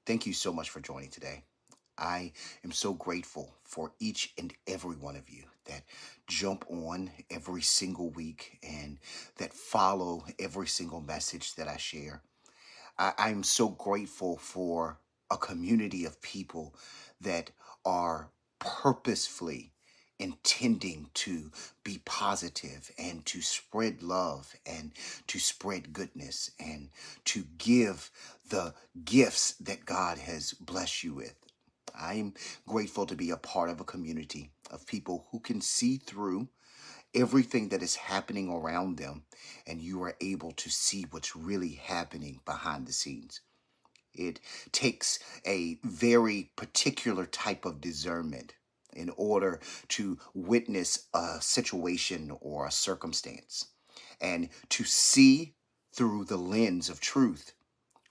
Thank you so much for joining today. I am so grateful for each and every one of you that jump on every single week and that follow every single message that I share. I'm so grateful for a community of people that are purposefully intending to be positive and to spread love and to spread goodness and to give the gifts that God has blessed you with. I'm grateful to be a part of a community of people who can see through everything that is happening around them, and you are able to see what's really happening behind the scenes. It takes a very particular type of discernment in order to witness a situation or a circumstance and to see through the lens of truth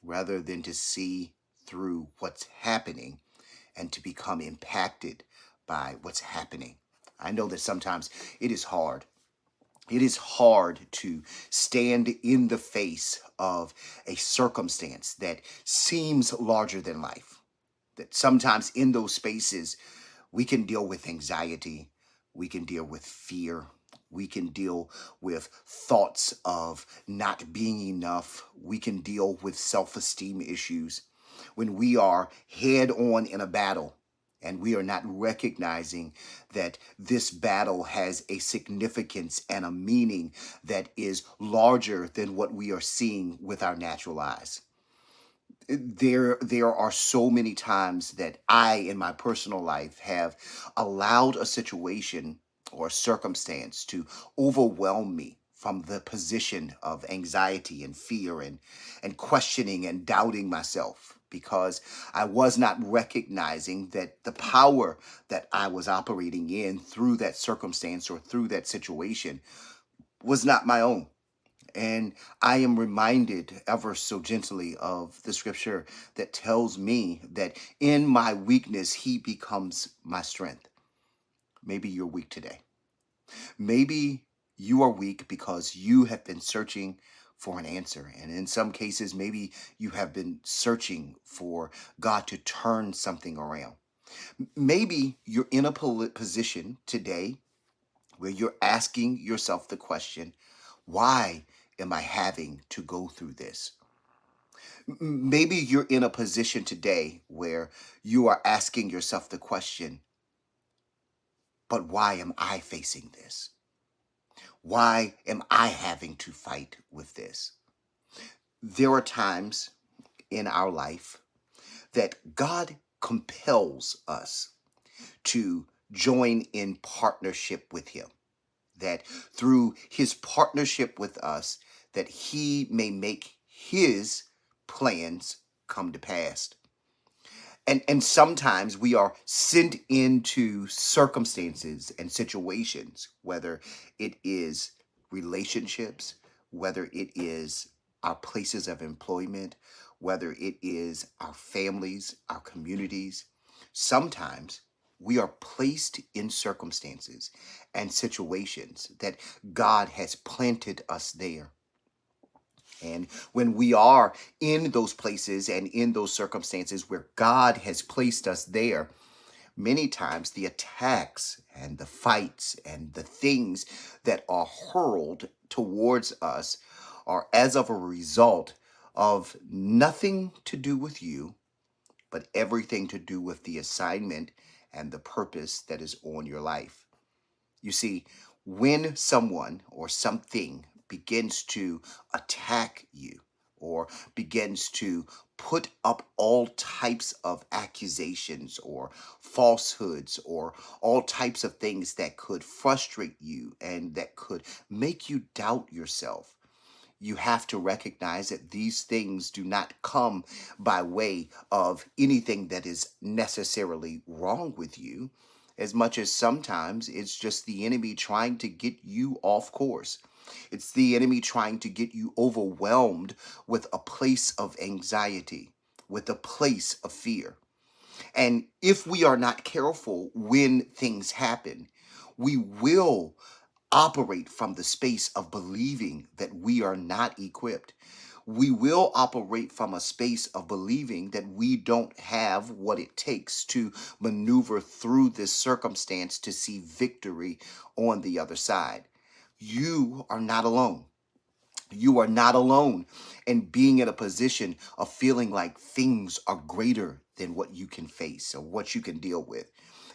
rather than to see through what's happening and to become impacted by what's happening. I know that sometimes it is hard. It is hard to stand in the face of a circumstance that seems larger than life. That sometimes in those spaces, we can deal with anxiety, we can deal with fear, we can deal with thoughts of not being enough, we can deal with self esteem issues when we are head on in a battle and we are not recognizing that this battle has a significance and a meaning that is larger than what we are seeing with our natural eyes. There are so many times that I in my personal life have allowed a situation or a circumstance to overwhelm me from the position of anxiety and fear and questioning and doubting myself because I was not recognizing that the power that I was operating in through that circumstance or through that situation was not my own. And I am reminded ever so gently of the scripture that tells me that in my weakness, he becomes my strength. Maybe you're weak today. Maybe you are weak because you have been searching for an answer. And in some cases, maybe you have been searching for God to turn something around. Maybe you're in a position today where you're asking yourself the question, why am I having to go through this? Maybe you're in a position today where you are asking yourself the question, but why am I facing this? Why am I having to fight with this? There are times in our life that God compels us to join in partnership with him, that through his partnership with us, that he may make his plans come to pass. And sometimes we are sent into circumstances and situations, whether it is relationships, whether it is our places of employment, whether it is our families, our communities. Sometimes we are placed in circumstances and situations that God has planted us there. And when we are in those places and in those circumstances where God has placed us there, many times the attacks and the fights and the things that are hurled towards us are as of a result of nothing to do with you, but everything to do with the assignment and the purpose that is on your life. You see, when someone or something begins to attack you or begins to put up all types of accusations or falsehoods or all types of things that could frustrate you and that could make you doubt yourself, you have to recognize that these things do not come by way of anything that is necessarily wrong with you, as much as sometimes it's just the enemy trying to get you off course. It's the enemy trying to get you overwhelmed with a place of anxiety, with a place of fear. And if we are not careful when things happen, we will operate from the space of believing that we are not equipped. we will operate from a space of believing that we don't have what it takes to maneuver through this circumstance to see victory on the other side. You are not alone. You are not alone in being in a position of feeling like things are greater than what you can face or what you can deal with.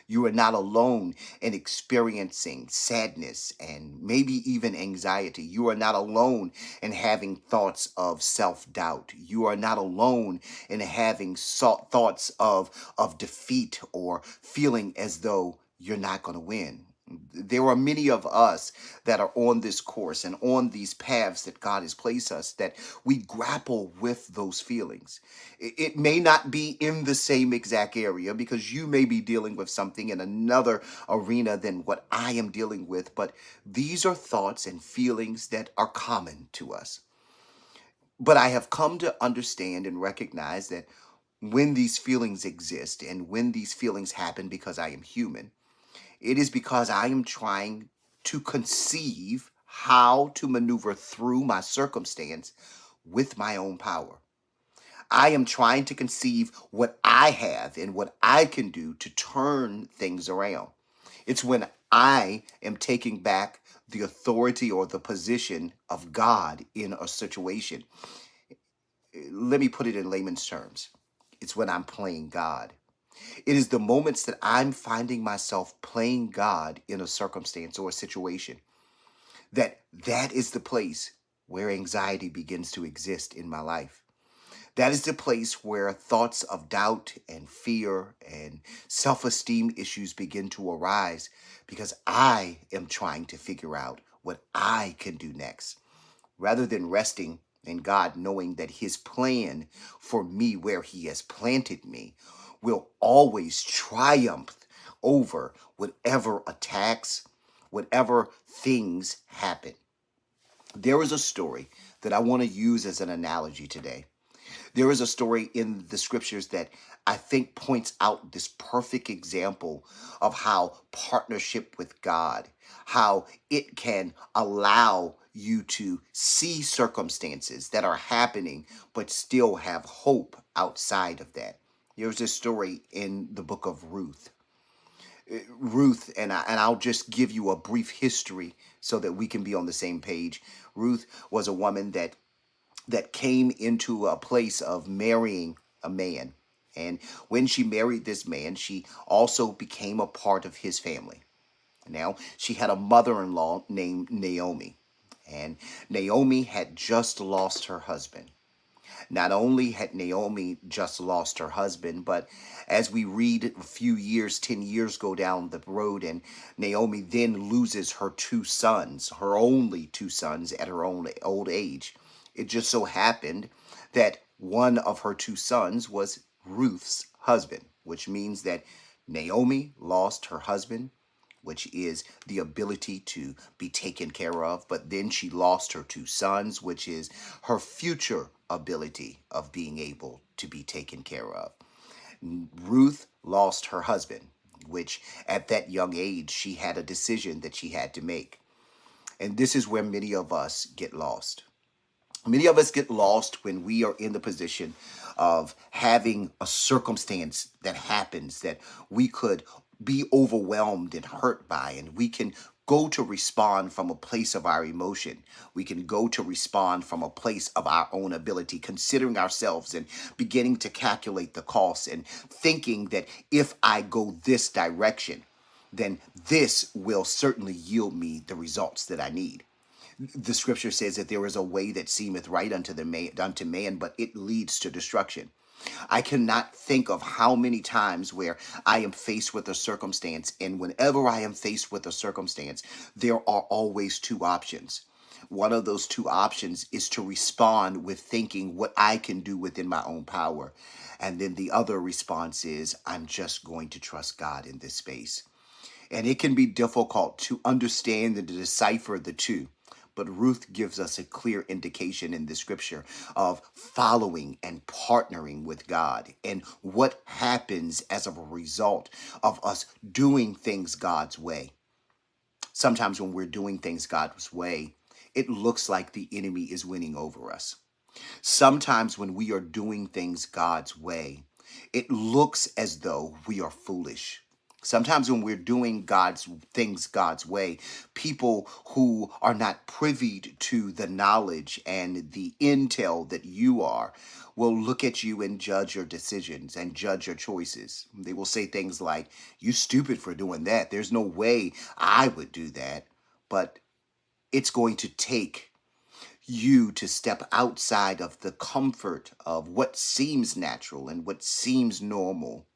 You are not alone in experiencing sadness and maybe even anxiety. You are not alone in having thoughts of self doubt. You are not alone in having thoughts of defeat or feeling as though you're not going to win. There are many of us that are on this course and on these paths that God has placed us that we grapple with those feelings. It may not be in the same exact area because you may be dealing with something in another arena than what I am dealing with, but these are thoughts and feelings that are common to us. But I have come to understand and recognize that when these feelings exist and when these feelings happen because I am human, it is because I am trying to conceive how to maneuver through my circumstance with my own power. I am trying to conceive what I have and what I can do to turn things around. It's when I am taking back the authority or the position of God in a situation. Let me put it in layman's terms. It's when I'm playing God. It is the moments that I'm finding myself playing God in a circumstance or a situation that is the place where anxiety begins to exist in my life. That is the place where thoughts of doubt and fear and self-esteem issues begin to arise because I am trying to figure out what I can do next rather than resting in God, knowing that His plan for me, where He has planted me, will always triumph over whatever attacks, whatever things happen. There is a story that I want to use as an analogy today. There is a story in the scriptures that I think points out this perfect example of how partnership with God, how it can allow you to see circumstances that are happening, but still have hope outside of that. There's this story in the book of Ruth. Ruth, and I'll just give you a brief history so that we can be on the same page. Ruth was a woman that came into a place of marrying a man. And when she married this man, she also became a part of his family. Now, she had a mother in law named Naomi. And Naomi had just lost her husband. Not only had Naomi just lost her husband, but as we read a few years, 10 years go down the road, and Naomi then loses her two sons, her only two sons at her own old age. It just so happened that one of her two sons was Ruth's husband, which means that Naomi lost her husband, which is the ability to be taken care of. But then she lost her two sons, which is her future ability of being able to be taken care of. Ruth lost her husband, which at that young age, she had a decision that she had to make. And this is where many of us get lost. Many of us get lost when we are in the position of having a circumstance that happens that we could be overwhelmed and hurt by, and we can go to respond from a place of our emotion. We can go to respond from a place of our own ability, considering ourselves and beginning to calculate the costs and thinking that if I go this direction, then this will certainly yield me the results that I need. The scripture says that there is a way that seemeth right unto man, but it leads to destruction. I cannot think of how many times where I am faced with a circumstance, and whenever I am faced with a circumstance, there are always two options. One of those two options is to respond with thinking what I can do within my own power. And then the other response is, I'm just going to trust God in this space. And it can be difficult to understand and to decipher the two. But Ruth gives us a clear indication in the scripture of following and partnering with God and what happens as a result of us doing things God's way. Sometimes when we're doing things God's way, it looks like the enemy is winning over us. Sometimes when we are doing things God's way, it looks as though we are foolish. Sometimes when we're doing God's things God's way, people who are not privy to the knowledge and the intel that you are will look at you and judge your decisions and judge your choices. They will say things like, "You stupid for doing that. There's no way I would do that." But it's going to take you to step outside of the comfort of what seems natural and what seems normal,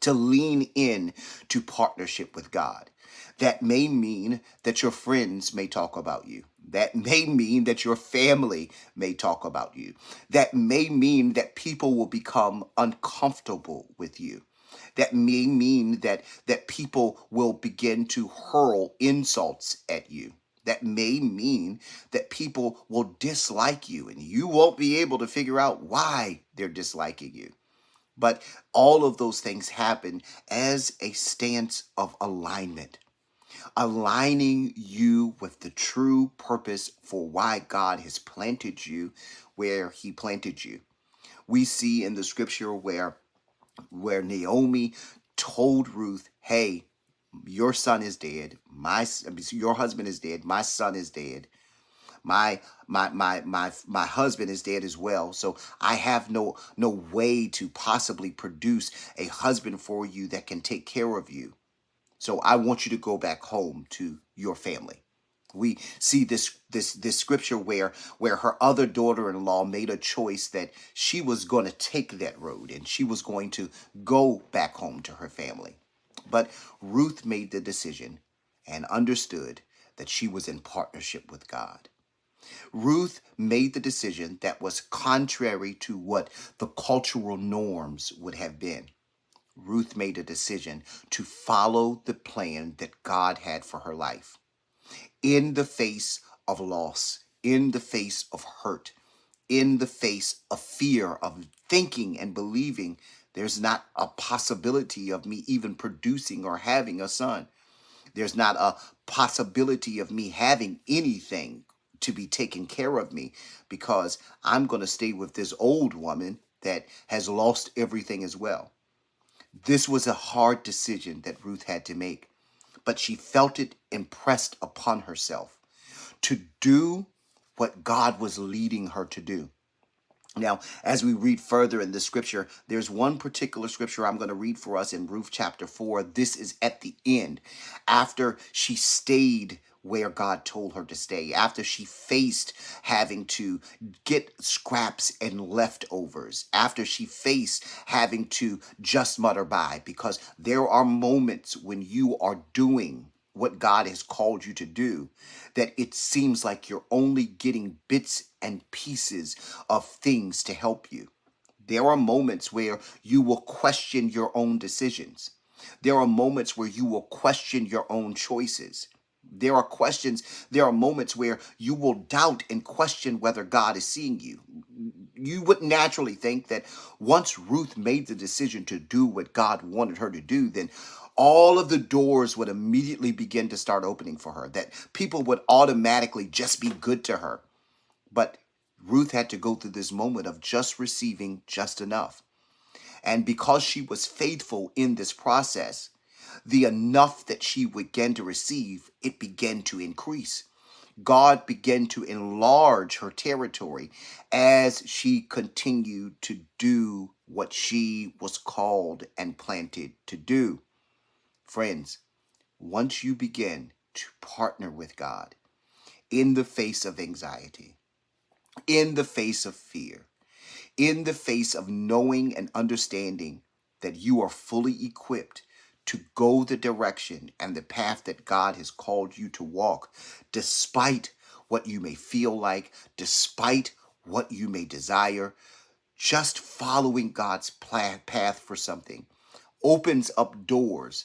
to lean in to partnership with God. That may mean that your friends may talk about you. That may mean that your family may talk about you. That may mean that people will become uncomfortable with you. That may mean that people will begin to hurl insults at you. That may mean that people will dislike you and you won't be able to figure out why they're disliking you. But all of those things happen as a stance of alignment, aligning you with the true purpose for why God has planted you where he planted you. We see in the scripture where Naomi told Ruth, "Hey, your son is dead. Your husband is dead. My son is dead. My husband is dead as well. So I have no way to possibly produce a husband for you that can take care of you. So I want you to go back home to your family." We see this scripture where her other daughter-in-law made a choice that she was going to take that road and she was going to go back home to her family. But Ruth made the decision and understood that she was in partnership with God. Ruth made the decision that was contrary to what the cultural norms would have been. Ruth made a decision to follow the plan that God had for her life. In the face of loss, in the face of hurt, in the face of fear, of thinking and believing there's not a possibility of me even producing or having a son. There's not a possibility of me having anything to be taken care of me because I'm going to stay with this old woman that has lost everything as well. This was a hard decision that Ruth had to make, but she felt it impressed upon herself to do what God was leading her to do. Now, as we read further in the scripture, there's one particular scripture I'm going to read for us in Ruth chapter 4. This is at the end, after she stayed where God told her to stay, after she faced having to get scraps and leftovers, after she faced having to just mutter by, because there are moments when you are doing what God has called you to do, that it seems like you're only getting bits and pieces of things to help you. There are moments where you will question your own decisions. There are moments where you will question your own choices. There are moments where you will doubt and question whether God is seeing you. You would naturally think that once Ruth made the decision to do what God wanted her to do, then all of the doors would immediately begin to start opening for her, that people would automatically just be good to her. But Ruth had to go through this moment of just receiving just enough. And because she was faithful in this process, the enough that she began to receive, it began to increase. God began to enlarge her territory as she continued to do what she was called and planted to do. Friends, once you begin to partner with God in the face of anxiety, in the face of fear, in the face of knowing and understanding that you are fully equipped to go the direction and the path that God has called you to walk, despite what you may feel like, despite what you may desire, just following God's path for something opens up doors.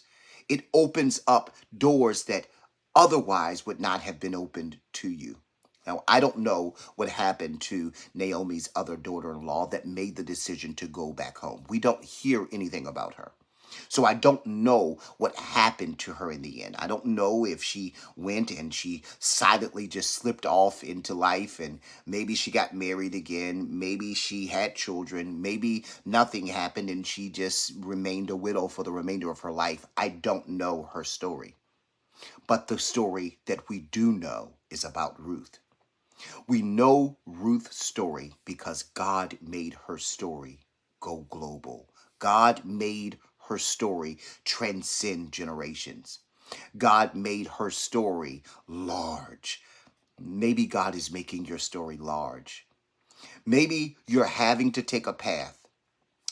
It opens up doors that otherwise would not have been opened to you. Now, I don't know what happened to Naomi's other daughter-in-law that made the decision to go back home. We don't hear anything about her. So I don't know what happened to her in the end. I don't know if she went and she silently just slipped off into life, and maybe she got married again. Maybe she had children. Maybe nothing happened and she just remained a widow for the remainder of her life. I don't know her story. But the story that we do know is about Ruth. We know Ruth's story because God made her story go global. God made her story transcend generations. God made her story large. Maybe God is making your story large. Maybe you're having to take a path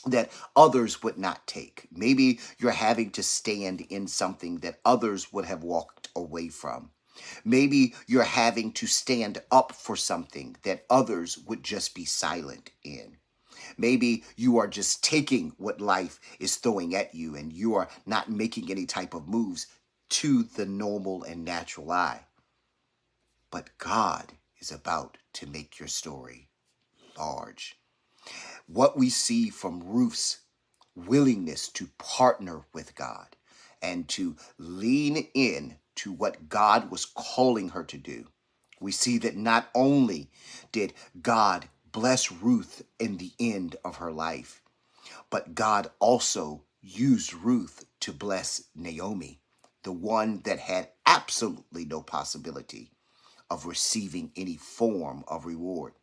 that others would not take. Maybe you're having to stand in something that others would have walked away from. Maybe you're having to stand up for something that others would just be silent in. Maybe you are just taking what life is throwing at you and you are not making any type of moves to the normal and natural eye. But God is about to make your story large. What we see from Ruth's willingness to partner with God and to lean in to what God was calling her to do, we see that not only did God bless Ruth in the end of her life, but God also used Ruth to bless Naomi, the one that had absolutely no possibility of receiving any form of reward.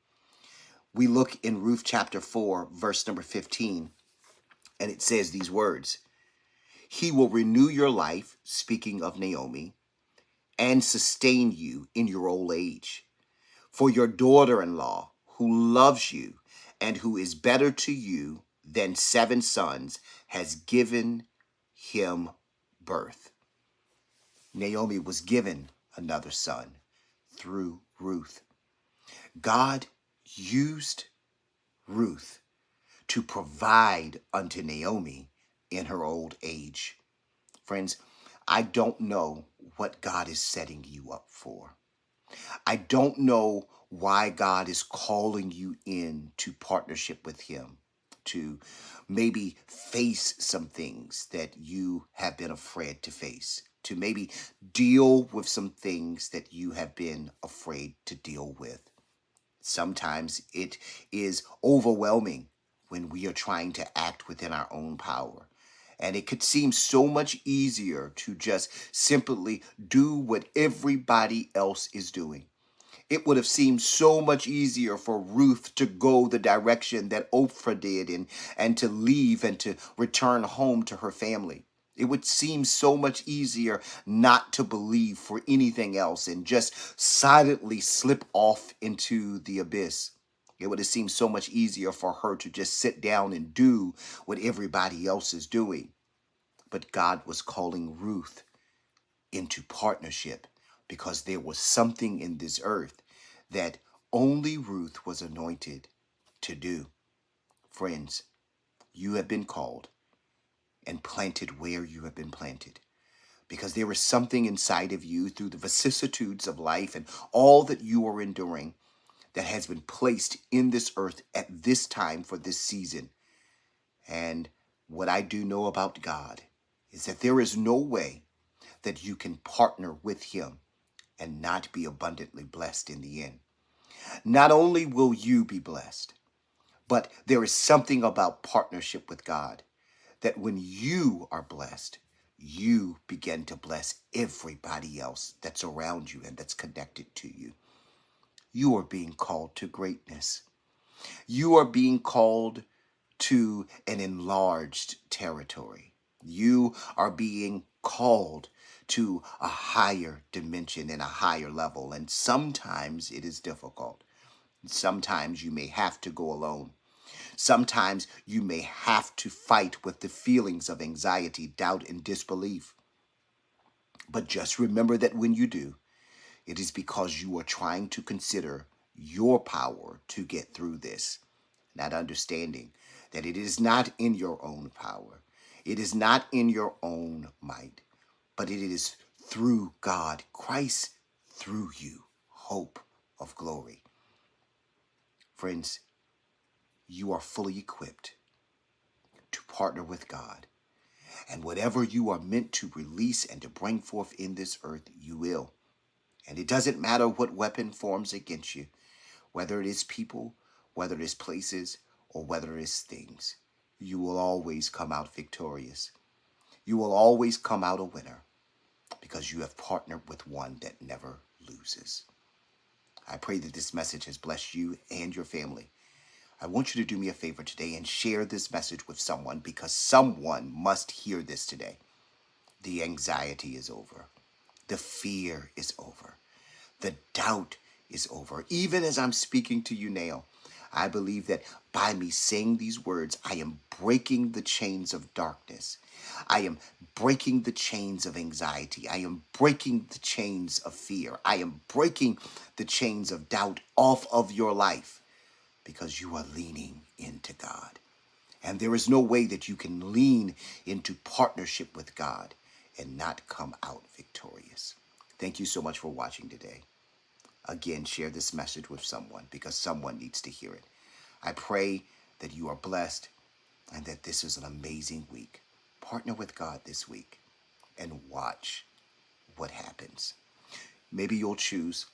We look in Ruth chapter 4, verse number 15, and it says these words: He will renew your life, speaking of Naomi, and sustain you in your old age. For your daughter-in-law, who loves you and who is better to you than 7 sons, has given him birth. Naomi was given another son through Ruth. God used Ruth to provide unto Naomi in her old age. Friends, I don't know what God is setting you up for. I don't know why God is calling you in to partnership with Him, to maybe face some things that you have been afraid to face, to maybe deal with some things that you have been afraid to deal with. Sometimes it is overwhelming when we are trying to act within our own power. And it could seem so much easier to just simply do what everybody else is doing. It would have seemed so much easier for Ruth to go the direction that Ophrah did, and to leave and to return home to her family. It would seem so much easier not to believe for anything else and just silently slip off into the abyss. It would have seemed so much easier for her to just sit down and do what everybody else is doing. But God was calling Ruth into partnership because there was something in this earth that only Ruth was anointed to do. Friends, you have been called and planted where you have been planted because there is something inside of you through the vicissitudes of life and all that you are enduring that has been placed in this earth at this time for this season. And what I do know about God is that there is no way that you can partner with Him and not be abundantly blessed in the end. Not only will you be blessed, but there is something about partnership with God that when you are blessed, you begin to bless everybody else that's around you and that's connected to you. You are being called to greatness. You are being called to an enlarged territory. You are being called to a higher dimension and a higher level. And sometimes it is difficult. Sometimes you may have to go alone. Sometimes you may have to fight with the feelings of anxiety, doubt, and disbelief. But just remember that when you do, it is because you are trying to consider your power to get through this, not understanding that it is not in your own power. It is not in your own might, but it is through God, Christ through you, hope of glory. Friends, you are fully equipped to partner with God And whatever you are meant to release and to bring forth in this earth, you will. And it doesn't matter what weapon forms against you, whether it is people, whether it is places, or whether it is things. You will always come out victorious. You will always come out a winner because you have partnered with one that never loses. I pray that this message has blessed you and your family. I want you to do me a favor today and share this message with someone because someone must hear this today. The anxiety is over. The fear is over. The doubt is over. Even as I'm speaking to you now, I believe that by me saying these words, I am breaking the chains of darkness. I am breaking the chains of anxiety. I am breaking the chains of fear. I am breaking the chains of doubt off of your life because you are leaning into God. And there is no way that you can lean into partnership with God and not come out victorious. Thank you so much for watching today. Again, share this message with someone because someone needs to hear it. I pray that you are blessed and that this is an amazing week. Partner with God this week and watch what happens. Maybe you'll choose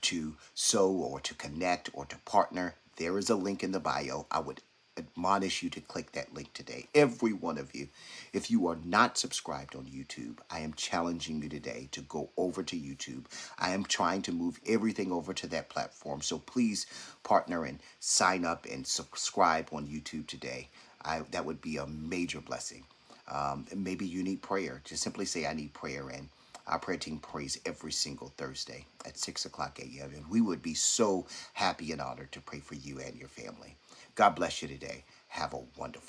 to sow or to connect or to partner. There is a link in the bio. I would admonish you to click that link today. Every one of you. If you are not subscribed on YouTube, I am challenging you today to go over to YouTube. I am trying to move everything over to that platform. So please partner and sign up and subscribe on YouTube today. That would be a major blessing. Maybe you need prayer. Just simply say, I need prayer. And our prayer team prays every single Thursday at 6 o'clock a.m. And we would be so happy and honored to pray for you and your family. God bless you today. Have a wonderful